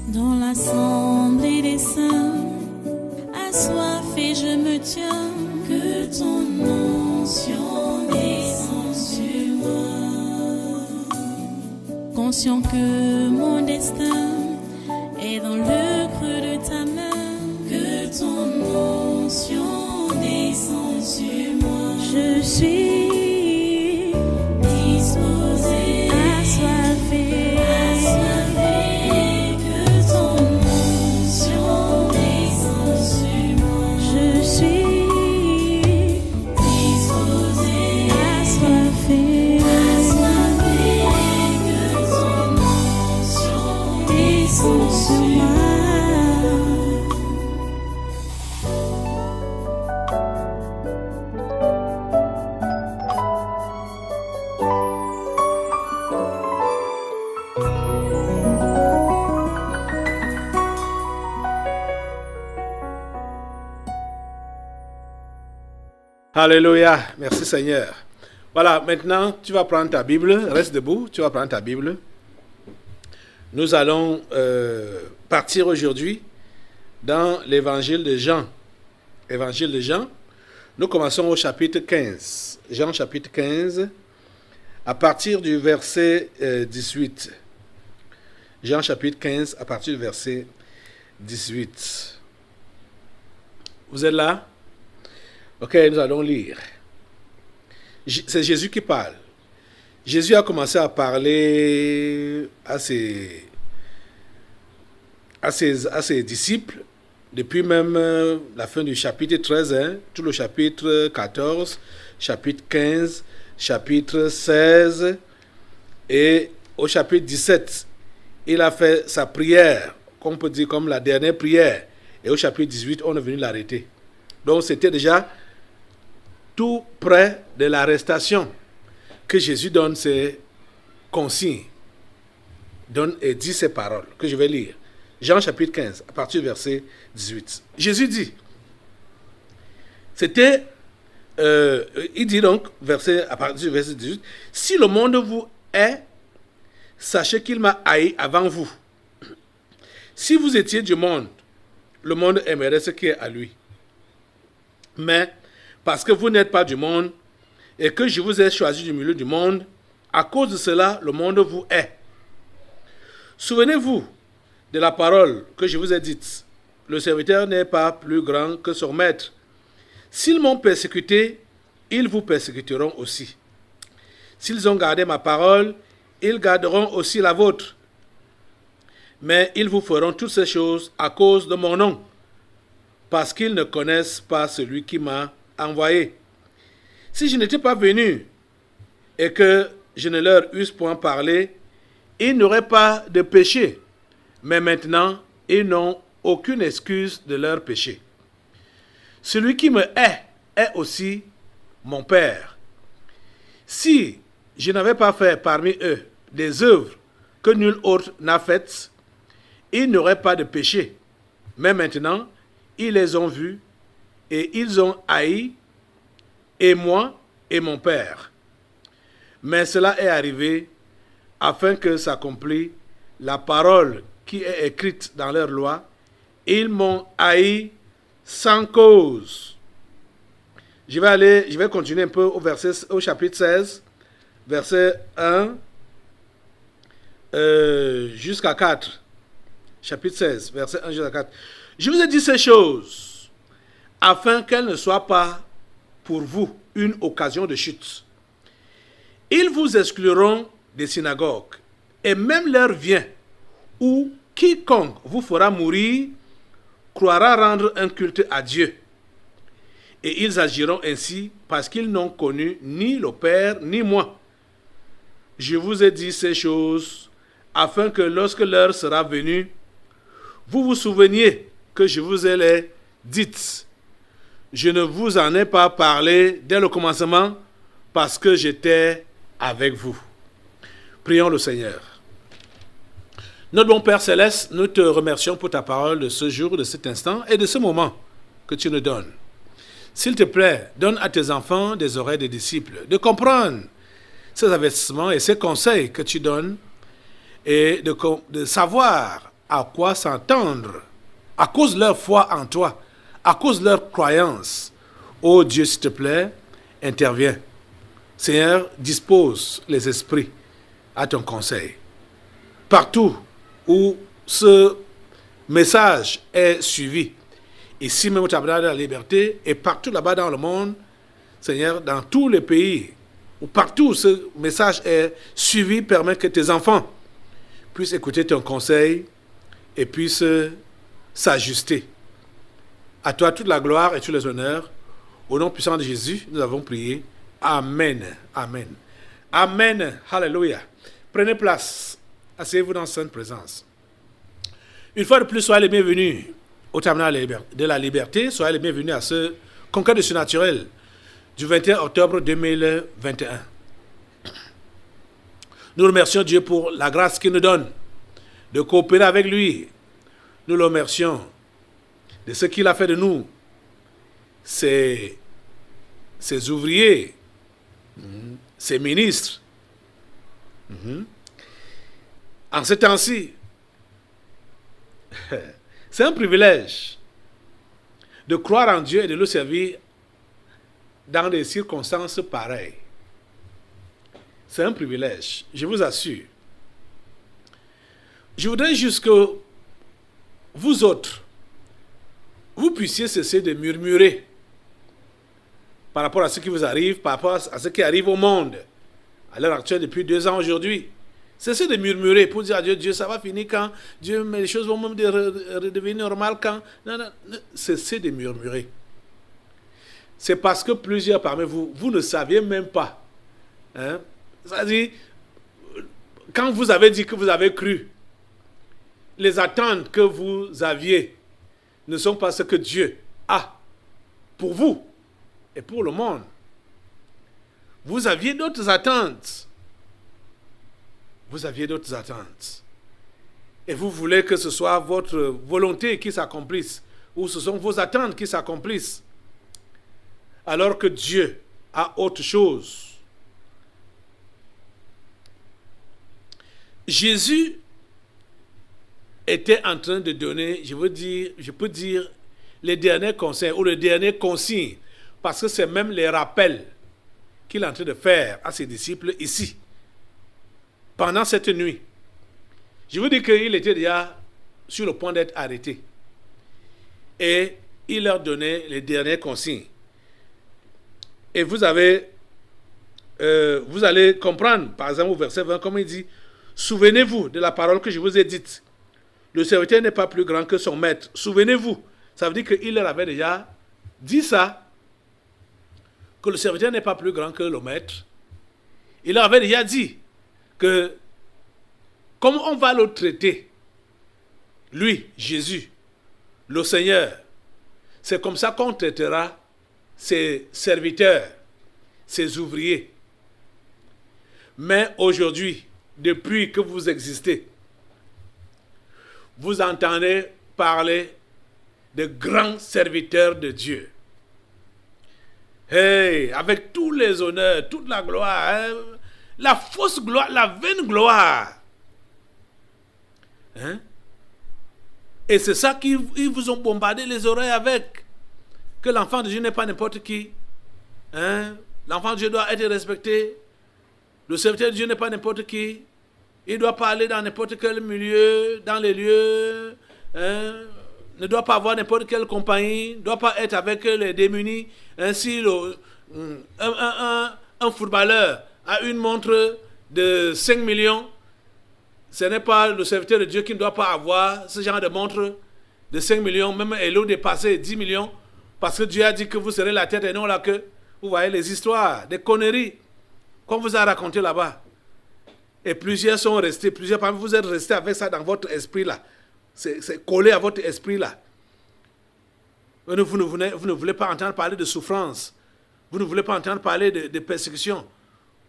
Dans l'assemblée des saints, assoiffé je me tiens, que ton onction descende sur moi. Conscient que mon destin est dans le creux de ta main, que ton onction descende sur moi. Je suis disposé, assoiffé, que ton onction descende sur moi. Je suis disposé, assoiffé, que ton onction descende sur moi. Alléluia, merci Seigneur. Voilà, maintenant tu vas prendre ta Bible, reste debout, tu vas prendre ta Bible. Nous allons partir aujourd'hui dans l'évangile de Jean. Évangile de Jean, nous commençons au chapitre 15. Jean chapitre 15, à partir du verset 18. Jean chapitre 15, à partir du verset 18. Vous êtes là? Ok, nous allons lire. C'est Jésus qui parle. Jésus a commencé à parler à ses disciples depuis même la fin du chapitre 13, tout le chapitre 14, chapitre 15, chapitre 16 et au chapitre 17. Il a fait sa prière, qu'on peut dire comme la dernière prière. Et au chapitre 18, on est venu l'arrêter. Donc c'était déjà tout près de l'arrestation que Jésus donne ses consignes, donne et dit ces paroles que je vais lire. Jean chapitre 15, à partir du verset 18. Jésus dit, il dit donc, à partir du verset 18, « Si le monde vous hait, sachez qu'il m'a haï avant vous. Si vous étiez du monde, le monde aimerait ce qui est à lui. Mais parce que vous n'êtes pas du monde et que je vous ai choisi du milieu du monde, à cause de cela, le monde vous hait. Souvenez-vous de la parole que je vous ai dite. Le serviteur n'est pas plus grand que son maître. S'ils m'ont persécuté, ils vous persécuteront aussi. S'ils ont gardé ma parole, ils garderont aussi la vôtre. Mais ils vous feront toutes ces choses à cause de mon nom, parce qu'ils ne connaissent pas celui qui m'a envoyé. Si je n'étais pas venu et que je ne leur eusse point parlé, ils n'auraient pas de péché. Mais maintenant, ils n'ont aucune excuse de leur péché. Celui qui me hait est aussi mon Père. Si je n'avais pas fait parmi eux des œuvres que nul autre n'a faites, ils n'auraient pas de péché. Mais maintenant, ils les ont vus et ils ont haï, et moi et mon Père. Mais cela est arrivé afin que s'accomplisse la parole qui est écrite dans leur loi. Ils m'ont haï sans cause. Je vais continuer un peu au chapitre 16, verset 1 jusqu'à 4. Chapitre 16, verset 1 jusqu'à 4. Je vous ai dit ces choses afin qu'elles ne soient pas pour vous une occasion de chute. Ils vous excluront des synagogues, et même l'heure vient où quiconque vous fera mourir croira rendre un culte à Dieu. Et ils agiront ainsi parce qu'ils n'ont connu ni le Père ni moi. Je vous ai dit ces choses afin que lorsque l'heure sera venue, vous vous souveniez que je vous ai les dites. Je ne vous en ai pas parlé dès le commencement parce que j'étais avec vous. Prions le Seigneur. Notre bon Père Céleste, nous te remercions pour ta parole de ce jour, de cet instant et de ce moment que tu nous donnes. S'il te plaît, donne à tes enfants des oreilles de disciples, de comprendre ces avertissements et ces conseils que tu donnes et de savoir à quoi s'entendre à cause de leur foi en toi, à cause de leur croyance. Oh Dieu, s'il te plaît, interviens. Seigneur, dispose les esprits à ton conseil. Partout où ce message est suivi, ici même au tabernacle de la liberté, et partout là-bas dans le monde, Seigneur, dans tous les pays, ou partout où ce message est suivi, permet que tes enfants puissent écouter ton conseil et puissent s'ajuster. À toi toute la gloire et tous les honneurs. Au nom puissant de Jésus, nous avons prié. Amen. Amen. Amen. Alléluia. Prenez place. Asseyez-vous dans sainte présence. Une fois de plus, soyez les bienvenus au tabernacle de la liberté. Soyez les bienvenus à ce conquête de surnaturel du 21 octobre 2021. Nous remercions Dieu pour la grâce qu'il nous donne de coopérer avec lui. Nous le remercions de ce qu'il a fait de nous, ses ouvriers, ses ministres. En ce temps-ci, c'est un privilège de croire en Dieu et de le servir dans des circonstances pareilles. C'est un privilège, je vous assure. Je voudrais juste que vous autres, vous puissiez cesser de murmurer par rapport à ce qui vous arrive, par rapport à ce qui arrive au monde, à l'heure actuelle depuis 2 ans aujourd'hui. Cessez de murmurer pour dire à Dieu, Dieu, ça va finir quand? Dieu, mais les choses vont même redevenir normales quand? Non, cessez de murmurer. C'est parce que plusieurs parmi vous, vous ne saviez même pas. Hein? C'est-à-dire, quand vous avez dit que vous avez cru, les attentes que vous aviez ne sont pas ce que Dieu a pour vous et pour le monde. Vous aviez d'autres attentes. Vous aviez d'autres attentes. Et vous voulez que ce soit votre volonté qui s'accomplisse, ou ce sont vos attentes qui s'accomplissent. Alors que Dieu a autre chose. Jésus était en train de donner, je peux dire, les derniers conseils ou les derniers consignes, parce que c'est même les rappels qu'il est en train de faire à ses disciples ici, pendant cette nuit. Je vous dis qu'il était déjà sur le point d'être arrêté. Et il leur donnait les dernières consignes. Et vous allez comprendre, par exemple au verset 20, comme il dit, « Souvenez-vous de la parole que je vous ai dite. Le serviteur n'est pas plus grand que son maître. Souvenez-vous. » Ça veut dire qu'il leur avait déjà dit ça, que le serviteur n'est pas plus grand que le maître. Il leur avait déjà dit que, comme on va le traiter, lui, Jésus, le Seigneur, c'est comme ça qu'on traitera ses serviteurs, ses ouvriers. Mais aujourd'hui, depuis que vous existez, vous entendez parler de grands serviteurs de Dieu. Hey, avec tous les honneurs, toute la gloire, hein, la fausse gloire, la vaine gloire. Hein? Et c'est ça qu'ils vous ont bombardé les oreilles avec. Que l'enfant de Dieu n'est pas n'importe qui. Hein? L'enfant de Dieu doit être respecté. Le serviteur de Dieu n'est pas n'importe qui. Il doit pas aller dans n'importe quel milieu, dans les lieux. Hein? Ne doit pas avoir n'importe quelle compagnie. Ne doit pas être avec les démunis. Ainsi, un footballeur a une montre de 5 millions. Ce n'est pas le serviteur de Dieu qui ne doit pas avoir ce genre de montre de 5 millions. Même elle a dépassé 10 millions. Parce que Dieu a dit que vous serez la tête et non la queue. Vous voyez les histoires, des conneries qu'on vous a racontées là-bas. Et plusieurs sont restés, plusieurs parmi vous êtes restés avec ça dans votre esprit là. C'est collé à votre esprit là. Vous ne voulez pas entendre parler de souffrance. Vous ne voulez pas entendre parler de persécution.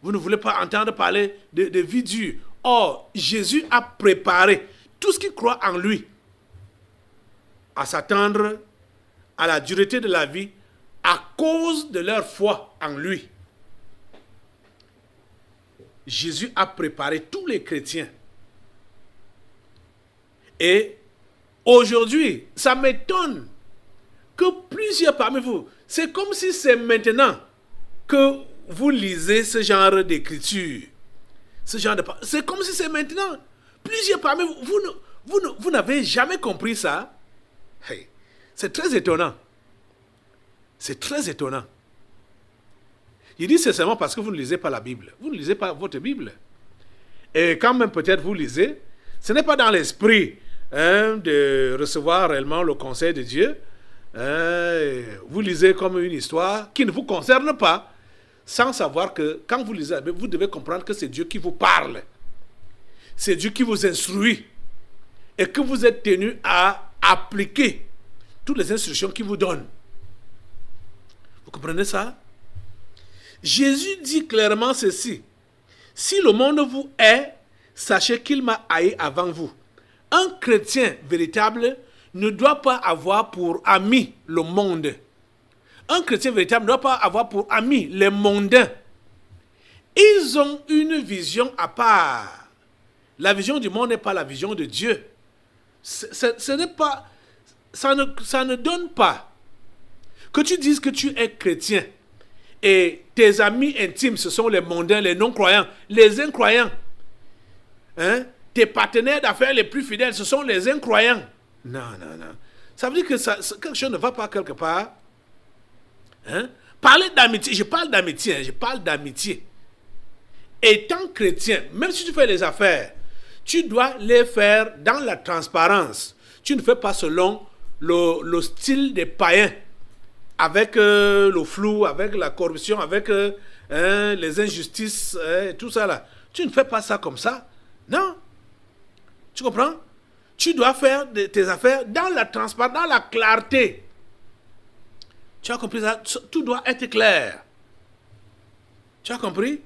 Vous ne voulez pas entendre parler de vie dure. Or, Jésus a préparé tout ce qui croit en lui à s'attendre à la dureté de la vie à cause de leur foi en lui. Jésus a préparé tous les chrétiens. Et aujourd'hui, ça m'étonne que plusieurs parmi vous, c'est comme si c'est maintenant que vous lisez ce genre d'écriture. C'est comme si c'est maintenant. Plusieurs parmi vous, vous n'avez jamais compris ça. Hey, c'est très étonnant. C'est très étonnant. Il dit c'est seulement parce que vous ne lisez pas la Bible. Vous ne lisez pas votre Bible. Et quand même peut-être vous lisez, ce n'est pas dans l'esprit de recevoir réellement le conseil de Dieu. Vous lisez comme une histoire qui ne vous concerne pas, sans savoir que quand vous lisez, vous devez comprendre que c'est Dieu qui vous parle. C'est Dieu qui vous instruit. Et que vous êtes tenu à appliquer toutes les instructions qu'il vous donne. Vous comprenez ça? Jésus dit clairement ceci. Si le monde vous hait, sachez qu'il m'a haï avant vous. Un chrétien véritable ne doit pas avoir pour ami le monde. Un chrétien véritable ne doit pas avoir pour ami les mondains. Ils ont une vision à part. La vision du monde n'est pas la vision de Dieu. Ce n'est pas, ça ne donne pas. Que tu dises que tu es chrétien et tes amis intimes, ce sont les mondains, les non-croyants, les incroyants. Tes partenaires d'affaires les plus fidèles, ce sont les incroyants. Non. Ça veut dire que quelque chose ne va pas quelque part. Parler d'amitié, je parle d'amitié. Étant chrétien, même si tu fais les affaires, tu dois les faire dans la transparence. Tu ne fais pas selon le style des païens, avec le flou, avec la corruption, avec les injustices, tout ça là. Tu ne fais pas ça comme ça. Non. Tu comprends? Tu dois faire tes affaires dans la transparence, dans la clarté. Tu as compris ça? Tout doit être clair. Tu as compris?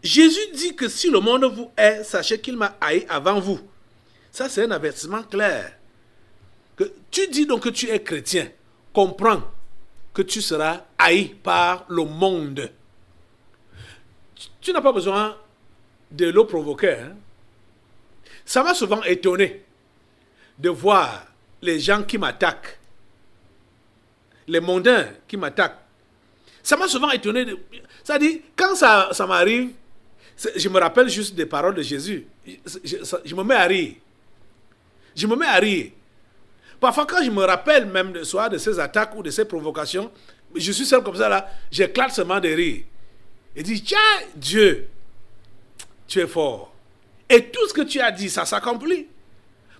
Jésus dit que si le monde vous hait, sachez qu'il m'a haï avant vous. Ça, c'est un avertissement clair. Que tu dis donc que tu es chrétien. Comprends que tu seras haï par le monde. Tu n'as pas besoin de le provoquer. Ça m'a souvent étonné de voir les gens qui m'attaquent. Les mondains qui m'attaquent. Ça m'a souvent étonné. C'est-à-dire, quand ça m'arrive, je me rappelle juste des paroles de Jésus. Je me mets à rire. Je me mets à rire. Parfois, quand je me rappelle même soit de ces attaques ou de ces provocations, je suis seul comme ça là, j'éclate seulement de rire. Et dis, tiens, Dieu, tu es fort. Et tout ce que tu as dit, ça s'accomplit.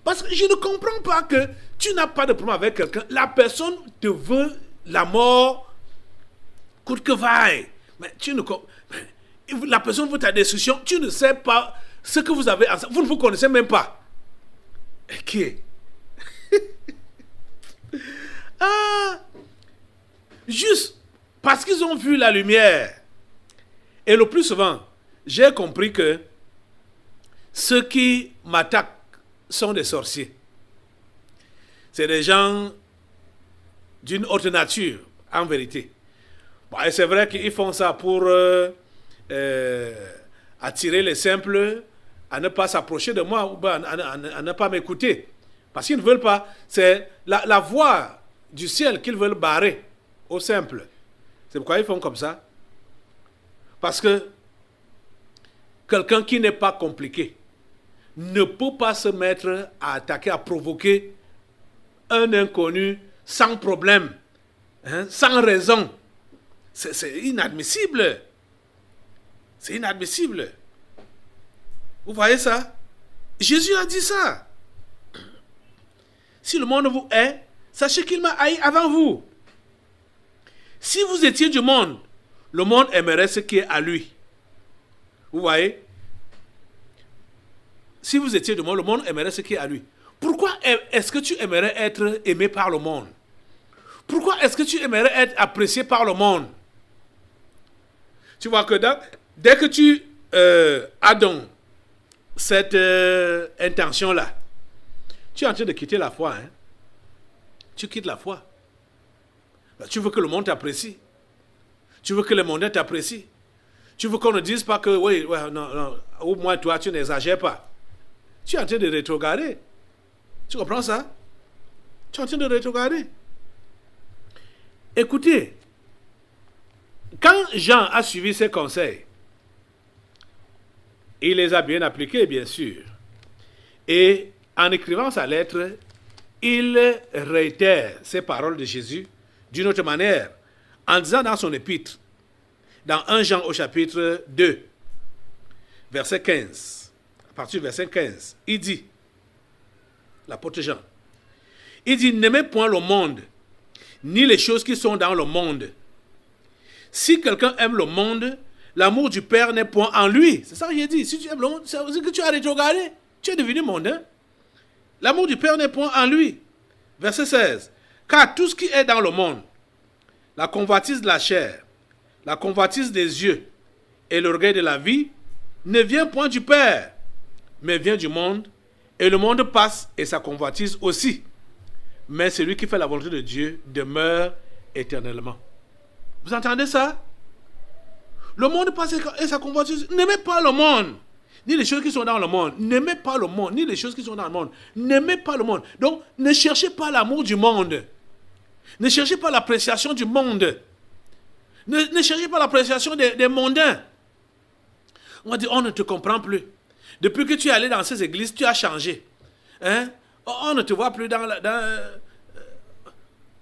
Parce que je ne comprends pas que tu n'as pas de problème avec quelqu'un. La personne te veut la mort coûte que vaille. Mais tu ne comprends. La personne veut ta destruction. Tu ne sais pas ce que vous avez ensemble. Vous ne vous connaissez même pas. Et qui est juste parce qu'ils ont vu la lumière. Et le plus souvent, j'ai compris que ceux qui m'attaquent sont des sorciers. C'est des gens d'une haute nature, en vérité. Bon, et c'est vrai qu'ils font ça pour attirer les simples à ne pas s'approcher de moi ou à ne pas m'écouter. Parce qu'ils ne veulent pas. C'est la voie du ciel qu'ils veulent barrer aux simples. C'est pourquoi ils font comme ça. Parce que quelqu'un qui n'est pas compliqué ne peut pas se mettre à attaquer, à provoquer un inconnu sans problème, sans raison. C'est inadmissible. C'est inadmissible. Vous voyez ça? Jésus a dit ça. Si le monde vous hait, sachez qu'il m'a haï avant vous. Si vous étiez du monde, le monde aimerait ce qui est à lui. Vous voyez? Si vous étiez du monde, le monde aimerait ce qui est à lui. Pourquoi est-ce que tu aimerais être aimé par le monde? Pourquoi est-ce que tu aimerais être apprécié par le monde? Tu vois que dès que tu as donc cette intention-là, tu es en train de quitter la foi. Tu quittes la foi. Tu veux que le monde t'apprécie. Tu veux que les mondains t'apprécient. Tu veux qu'on ne dise pas que, oui, non, au moins toi, tu n'exagères pas. Tu es en train de rétrograder. Tu comprends ça? Tu es en train de rétrograder. Écoutez, quand Jean a suivi ses conseils, il les a bien appliqués, bien sûr. Et en écrivant sa lettre, il réitère ces paroles de Jésus d'une autre manière, en disant dans son épître, dans 1 Jean au chapitre 2, verset 15, à partir du verset 15, il dit, l'apôtre Jean, il dit, n'aimez point le monde, ni les choses qui sont dans le monde. Si quelqu'un aime le monde, l'amour du Père n'est point en lui. C'est ça qu'il dit. Si tu aimes le monde, c'est que tu as rétrogradé. Tu es devenu mondain. L'amour du Père n'est point en lui. Verset 16. Car tout ce qui est dans le monde, la convoitise de la chair, la convoitise des yeux et l'orgueil de la vie, ne vient point du Père, mais vient du monde. Et le monde passe et sa convoitise aussi. Mais celui qui fait la volonté de Dieu demeure éternellement. Vous entendez ça? Le monde passe et sa convoitise. N'aimez pas le monde, ni les choses qui sont dans le monde. N'aimez pas le monde, ni les choses qui sont dans le monde. N'aimez pas le monde. Donc, ne cherchez pas l'amour du monde. Ne cherchez pas l'appréciation du monde. Ne cherchez pas l'appréciation des mondains. On va dire, on ne te comprend plus. Depuis que tu es allé dans ces églises, tu as changé. Hein? On ne te voit plus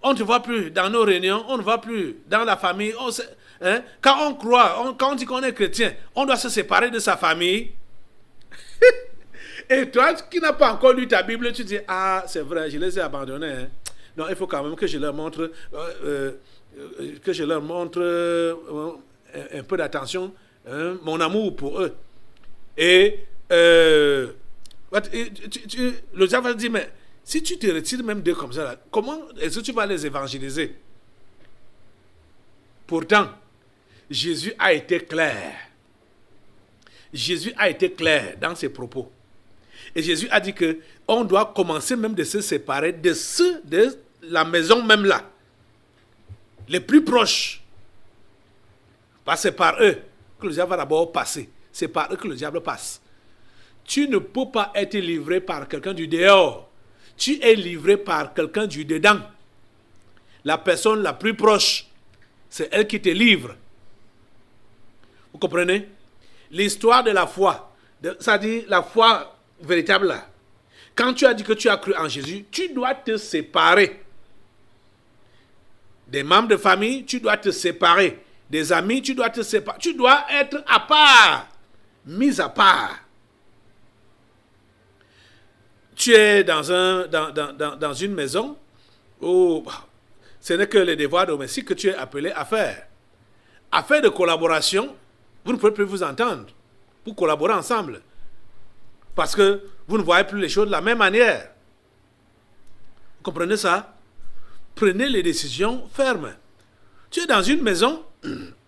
on ne te voit plus dans nos réunions, on ne voit plus dans la famille. Hein? Quand on croit, quand on dit qu'on est chrétien, on doit se séparer de sa famille. Et toi qui n'as pas encore lu ta Bible, tu dis, ah c'est vrai, je les ai abandonnés. Hein. Non, il faut quand même que je leur montre, un peu d'attention, hein, mon amour pour eux. Et le diable va dire, mais si tu te retires même d'eux comme ça, là, comment est-ce que tu vas les évangéliser? Pourtant, Jésus a été clair. Jésus a été clair dans ses propos. Et Jésus a dit qu'on doit commencer même de se séparer de ceux de la maison même là. Les plus proches. Parce que c'est par eux que le diable va d'abord passer. C'est par eux que le diable passe. Tu ne peux pas être livré par quelqu'un du dehors. Tu es livré par quelqu'un du dedans. La personne la plus proche, c'est elle qui te livre. Vous comprenez? L'histoire de la foi, ça dit la foi véritable là. Quand tu as dit que tu as cru en Jésus, tu dois te séparer. Des membres de famille, tu dois te séparer. Des amis, tu dois te séparer. Tu dois être à part, mis à part. Tu es dans une maison où ce n'est que les devoirs domestiques que tu es appelé à faire. Affaire de collaboration, vous ne pouvez plus vous entendre pour collaborer ensemble. Parce que vous ne voyez plus les choses de la même manière. Vous comprenez ça? Prenez les décisions fermes. Tu es dans une maison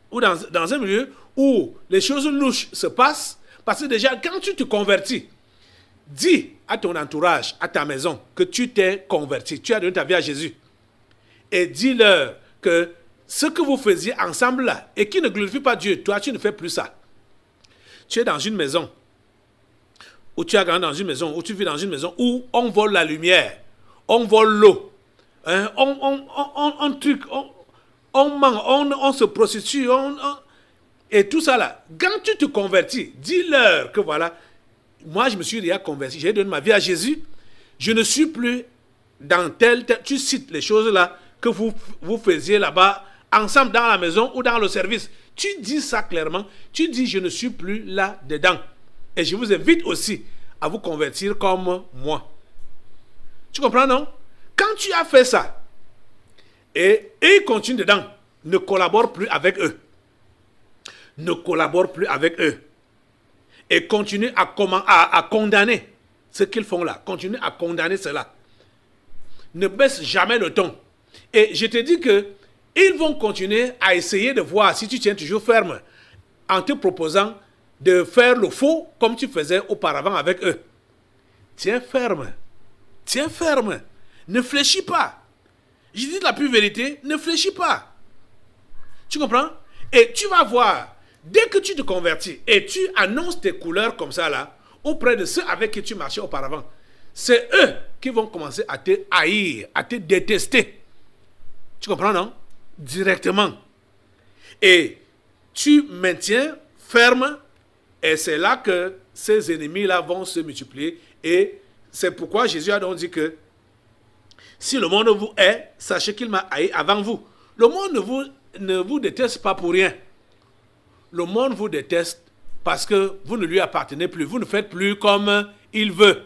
ou dans un milieu où les choses louches se passent. Parce que déjà, quand tu te convertis, dis à ton entourage, à ta maison, que tu t'es converti, tu as donné ta vie à Jésus. Et dis-leur que ce que vous faisiez ensemble là, et qui ne glorifie pas Dieu, toi tu ne fais plus ça. Tu es dans une maison, ou tu as grandi dans une maison, ou tu vis dans une maison où on vole la lumière, on vole l'eau, hein, on ment, on se prostitue, et tout ça là. Quand tu te convertis, dis-leur que voilà, moi je me suis déjà converti, j'ai donné ma vie à Jésus, je ne suis plus dans tel, tu cites les choses là que vous faisiez là-bas, ensemble dans la maison ou dans le service. Tu dis ça clairement, tu dis je ne suis plus là-dedans. Et je vous invite aussi à vous convertir comme moi. Tu comprends, non? Quand tu as fait ça, et ils continuent dedans, ne collabore plus avec eux. Ne collabore plus avec eux. Et continue à condamner ce qu'ils font là. Continue à condamner cela. Ne baisse jamais le ton. Et je te dis que ils vont continuer à essayer de voir si tu tiens toujours ferme en te proposant de faire le faux comme tu faisais auparavant avec eux. Tiens ferme. Tiens ferme. Ne fléchis pas. Je dis la pure vérité, ne fléchis pas. Tu comprends? Et tu vas voir, dès que tu te convertis et tu annonces tes couleurs comme ça là, auprès de ceux avec qui tu marchais auparavant, c'est eux qui vont commencer à te haïr, à te détester. Tu comprends, non? Directement. Et tu maintiens ferme, et c'est là que ces ennemis-là vont se multiplier. Et c'est pourquoi Jésus a donc dit que si le monde vous hait, sachez qu'il m'a haï avant vous. Le monde ne vous déteste pas pour rien. Le monde vous déteste parce que vous ne lui appartenez plus. Vous ne faites plus comme il veut.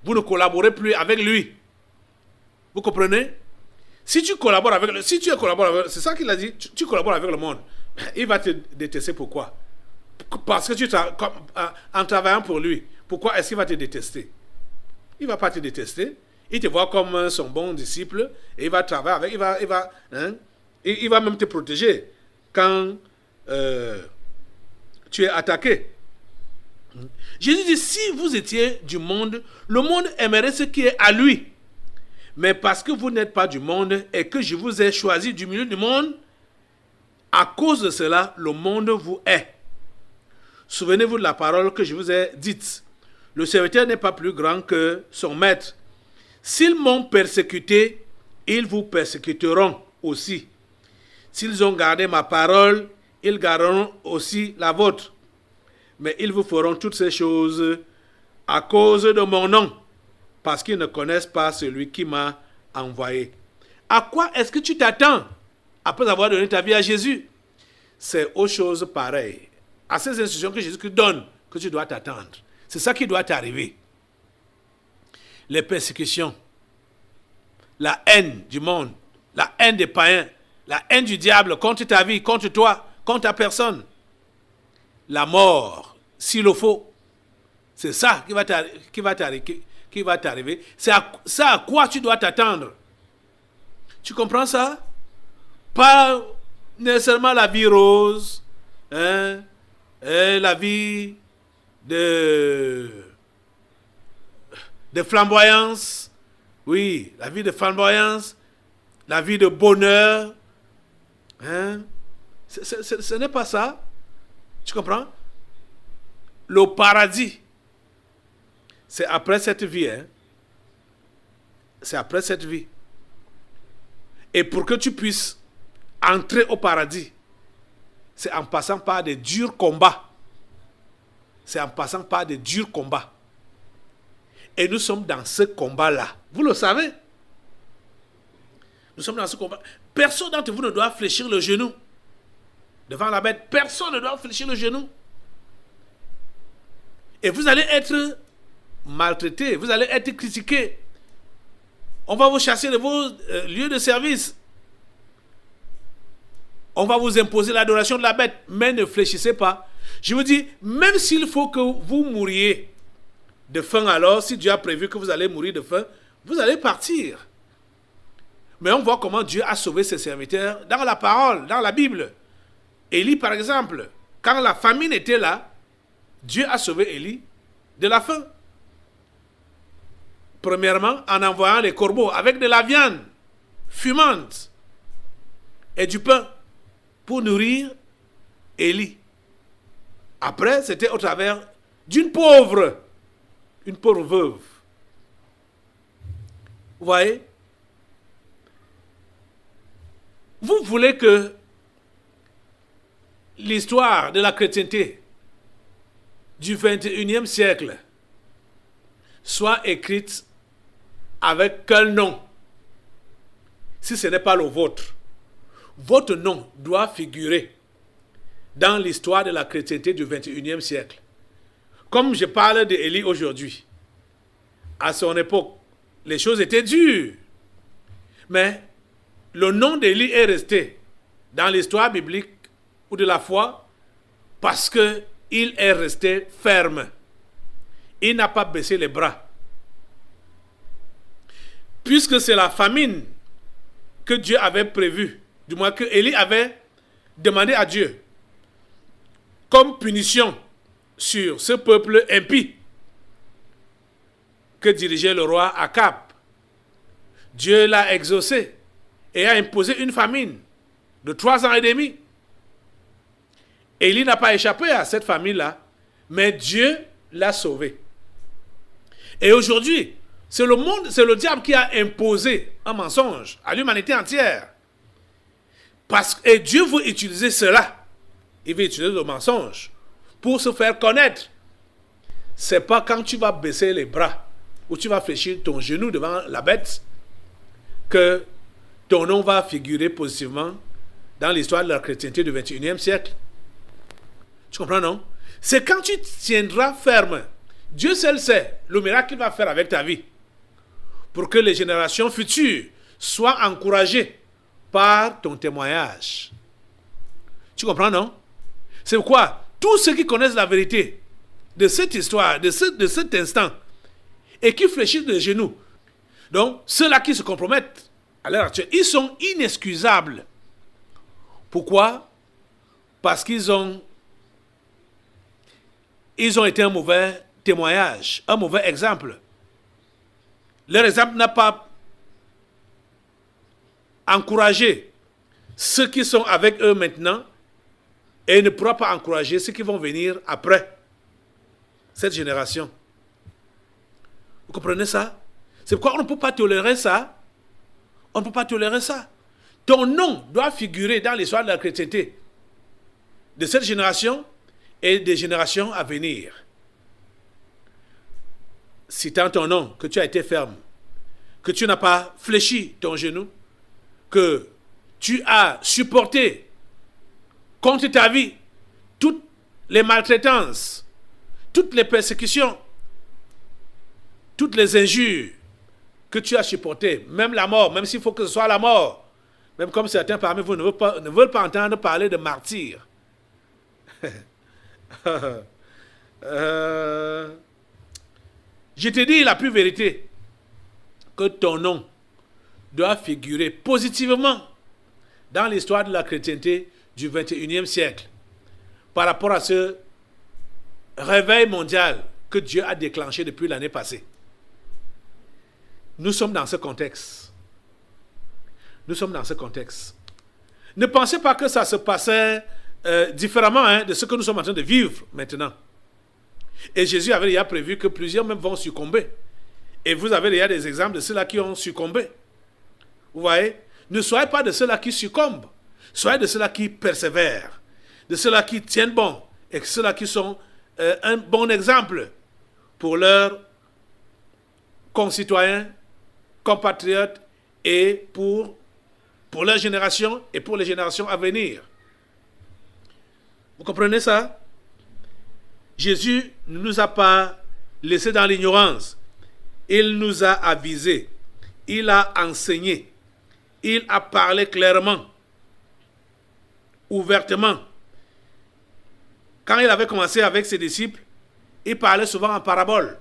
Vous ne collaborez plus avec lui. Vous comprenez? Si tu collabores avec le, si tu collabores avec, c'est ça qu'il a dit, tu collabores avec le monde. Il va te détester. Pourquoi? Parce que en travaillant pour lui. Pourquoi est-ce qu'il va te détester? Il ne va pas te détester. Il te voit comme son bon disciple et il va travailler avec, il va même te protéger quand tu es attaqué. Jésus dit, si vous étiez du monde, le monde aimerait ce qui est à lui. Mais parce que vous n'êtes pas du monde et que je vous ai choisi du milieu du monde, à cause de cela, le monde vous hait. Souvenez-vous de la parole que je vous ai dite. Le serviteur n'est pas plus grand que son maître. S'ils m'ont persécuté, ils vous persécuteront aussi. S'ils ont gardé ma parole, ils garderont aussi la vôtre. Mais ils vous feront toutes ces choses à cause de mon nom, parce qu'ils ne connaissent pas celui qui m'a envoyé. À quoi est-ce que tu t'attends après avoir donné ta vie à Jésus? C'est aux choses pareilles, à ces instructions que Jésus donne, que tu dois t'attendre. C'est ça qui doit t'arriver. Les persécutions, la haine du monde, la haine des païens, la haine du diable contre ta vie, contre toi, contre ta personne. La mort, s'il le faut. C'est ça qui va t'arriver. C'est ça à quoi tu dois t'attendre. Tu comprends ça? Pas nécessairement la vie rose, la vie de flamboyance. Oui, la vie de flamboyance, la vie de bonheur. Ce n'est pas ça. Tu comprends? Le paradis, c'est après cette vie. C'est après cette vie. Et pour que tu puisses entrer au paradis, c'est en passant par des durs combats. C'est en passant par des durs combats. Et nous sommes dans ce combat-là. Vous le savez. Nous sommes dans ce combat. Personne d'entre vous ne doit fléchir le genou devant la bête. Personne ne doit fléchir le genou. Et vous allez être maltraité. Vous allez être critiqué. On va vous chasser de vos lieux de service. On va vous imposer l'adoration de la bête. Mais ne fléchissez pas. Je vous dis, même s'il faut que vous mouriez de faim, alors, si Dieu a prévu que vous allez mourir de faim, vous allez partir. Mais on voit comment Dieu a sauvé ses serviteurs dans la parole, dans la Bible. Élie, par exemple, quand la famine était là, Dieu a sauvé Élie de la faim. Premièrement, en envoyant les corbeaux avec de la viande fumante et du pain pour nourrir Élie. Après, c'était au travers d'une pauvre veuve. Vous voyez? Vous voulez que l'histoire de la chrétienté du 21e siècle soit écrite avec quel nom? Si ce n'est pas le vôtre. Votre nom doit figurer dans l'histoire de la chrétienté du 21e siècle. Comme je parle d'Élie aujourd'hui. À son époque, les choses étaient dures. Mais le nom d'Élie est resté dans l'histoire biblique ou de la foi parce qu'il est resté ferme. Il n'a pas baissé les bras. Puisque c'est la famine que Dieu avait prévue, du moins que Élie avait demandé à Dieu comme punition sur ce peuple impie que dirigeait le roi Akab. Dieu l'a exaucé et a imposé une famine de 3 ans et demi. Élie n'a pas échappé à cette famine-là, mais Dieu l'a sauvé. Et aujourd'hui, C'est le monde, c'est le diable qui a imposé un mensonge à l'humanité entière. Et Dieu veut utiliser cela. Il veut utiliser le mensonge pour se faire connaître. C'est pas quand tu vas baisser les bras ou tu vas fléchir ton genou devant la bête que ton nom va figurer positivement dans l'histoire de la chrétienté du 21e siècle. Tu comprends, non? C'est quand tu tiendras ferme. Dieu seul sait le miracle qu'il va faire avec ta vie pour que les générations futures soient encouragées par ton témoignage. Tu comprends, non? C'est pourquoi tous ceux qui connaissent la vérité de cette histoire, de cet instant, et qui fléchissent les genoux, donc ceux-là qui se compromettent à l'heure actuelle, ils sont inexcusables. Pourquoi? Parce qu'ils ont été un mauvais témoignage, un mauvais exemple. Leur exemple n'a pas encouragé ceux qui sont avec eux maintenant et ne pourra pas encourager ceux qui vont venir après cette génération. Vous comprenez ça? C'est pourquoi on ne peut pas tolérer ça. On ne peut pas tolérer ça. Ton nom doit figurer dans l'histoire de la chrétienté de cette génération et des générations à venir. Citant ton nom, que tu as été ferme, que tu n'as pas fléchi ton genou, que tu as supporté contre ta vie toutes les maltraitances, toutes les persécutions, toutes les injures que tu as supportées, même la mort, même s'il faut que ce soit la mort, même comme certains parmi vous ne veulent pas entendre parler de martyrs. Je te dis la pure vérité, que ton nom doit figurer positivement dans l'histoire de la chrétienté du 21e siècle par rapport à ce réveil mondial que Dieu a déclenché depuis l'année passée. Nous sommes dans ce contexte. Nous sommes dans ce contexte. Ne pensez pas que ça se passait différemment de ce que nous sommes en train de vivre maintenant. Et Jésus avait déjà prévu que plusieurs même vont succomber. Et vous avez déjà des exemples de ceux-là qui ont succombé. Vous voyez? Ne soyez pas de ceux-là qui succombent. Soyez de ceux-là qui persévèrent. De ceux-là qui tiennent bon. Et de ceux-là qui sont un bon exemple pour leurs concitoyens, compatriotes et pour leur génération et pour les générations à venir. Vous comprenez ça? Jésus ne nous a pas laissés dans l'ignorance. Il nous a avisés. Il a enseigné. Il a parlé clairement, ouvertement. Quand il avait commencé avec ses disciples, il parlait souvent en parabole.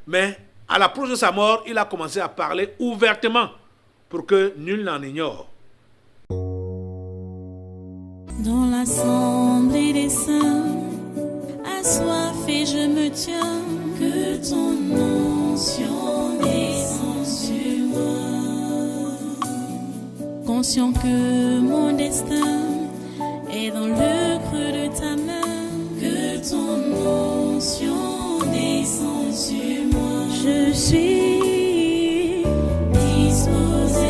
Mais à l'approche de sa mort, il a commencé à parler ouvertement pour que nul n'en ignore. Dans l'assemblée des saints, assoiffé je me tiens, que ton onction descende sur moi. Conscient que mon destin est dans le creux de ta main, que ton onction descende sur moi. Je suis disposé